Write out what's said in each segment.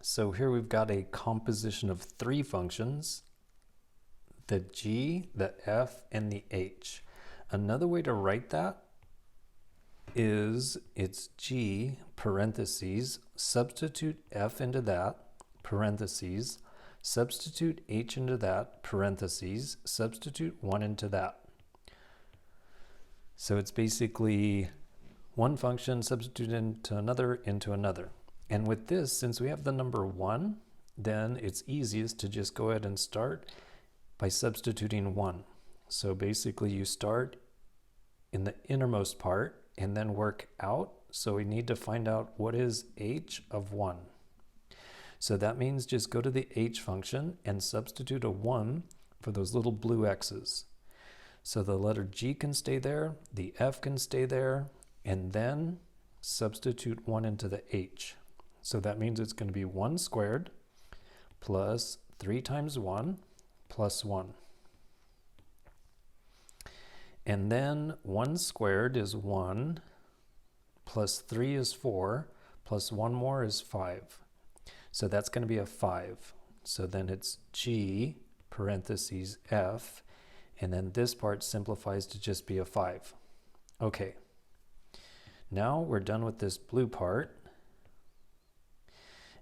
So here we've got a composition of three functions, the g, the f, and the h. Another way to write that is it's g parentheses, substitute f into that, parentheses, substitute h into that, parentheses, substitute 1 into that. So it's basically one function substituted into another. And with this, since we have the number 1, then it's easiest to just go ahead and start by substituting 1. So basically you start in the innermost part and then work out. So we need to find out what is h of 1. So that means just go to the h function and substitute a 1 for those little blue x's. So the letter g can stay there, the f can stay there, and then substitute 1 into the h. So that means it's going to be 1 squared plus 3 times 1 plus 1. And then 1 squared is 1, plus 3 is 4, plus 1 more is 5. So that's going to be a 5. So then it's g parentheses f, and then this part simplifies to just be a 5. Okay. Now we're done with this blue part.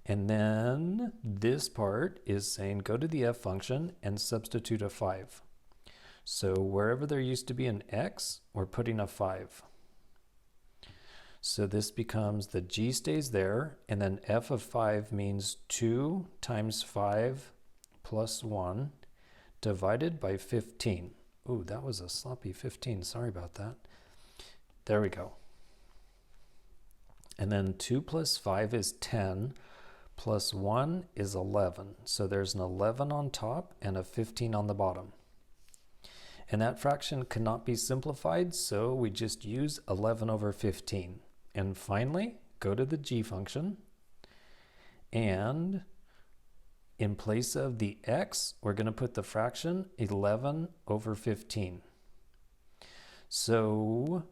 And then this part is saying go to the f function and substitute a 5. So wherever there used to be an x, we're putting a 5. So this becomes the g stays there, and then f of 5 means 2 times 5 plus 1 divided by 15. Ooh, that was a sloppy 15. Sorry about that. There we go. And then 2 plus 5 is 10, plus 1 is 11. So there's an 11 on top and a 15 on the bottom. And that fraction cannot be simplified, so we just use 11 over 15. And finally, go to the g function, and in place of the x, we're going to put the fraction 11 over 15. So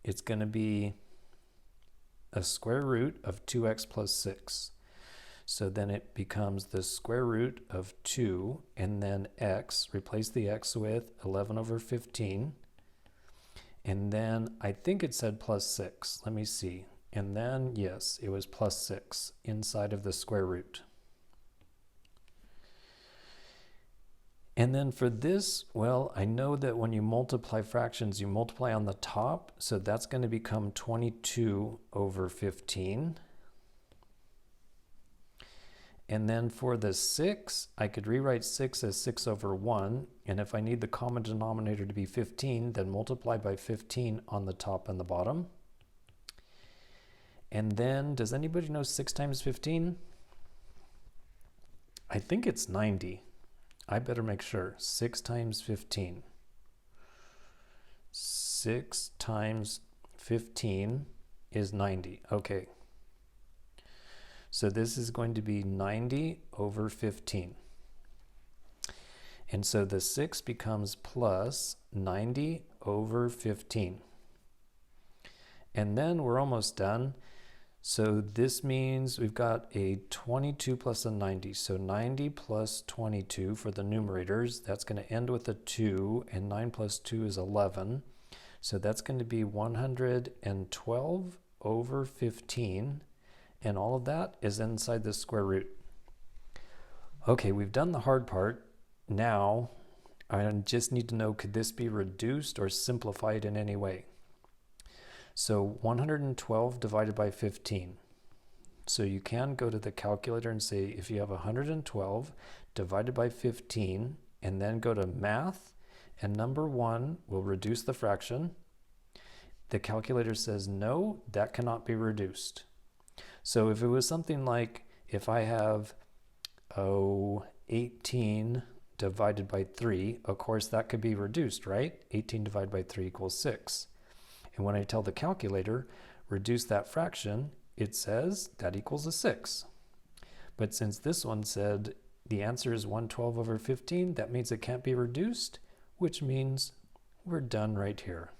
it's going to be a square root of 2x plus 6. So then it becomes the square root of 2, and then x, replace the x with 11 over 15. And then I think it said plus 6. Let me see. And then, yes, it was plus 6 inside of the square root. And then for this, well, I know that when you multiply fractions, you multiply on the top. So that's going to become 22 over 15. And then for the 6, I could rewrite 6 as 6 over 1. And if I need the common denominator to be 15, then multiply by 15 on the top and the bottom. And then, does anybody know 6 times 15? I think it's 90. I better make sure. 6 times 15. 6 times 15 is 90. Okay. So this is going to be 90 over 15. And so the 6 becomes plus 90 over 15. And then we're almost done. So this means we've got a 22 plus a 90. So 90 plus 22 for the numerators. That's going to end with a 2, and 9 plus 2 is 11. So that's going to be 112 over 15. And all of that is inside the square root. Okay, we've done the hard part. Now, I just need to know, could this be reduced or simplified in any way? So 112 divided by 15. So you can go to the calculator and say, if you have 112 divided by 15, and then go to math, and number 1 will reduce the fraction. The calculator says, no, that cannot be reduced. So if it was something like, if I have 18 divided by 3, of course that could be reduced, right? 18 divided by 3 equals 6. And when I tell the calculator, reduce that fraction, it says that equals a 6. But since this one said the answer is 112 over 15, that means it can't be reduced, which means we're done right here.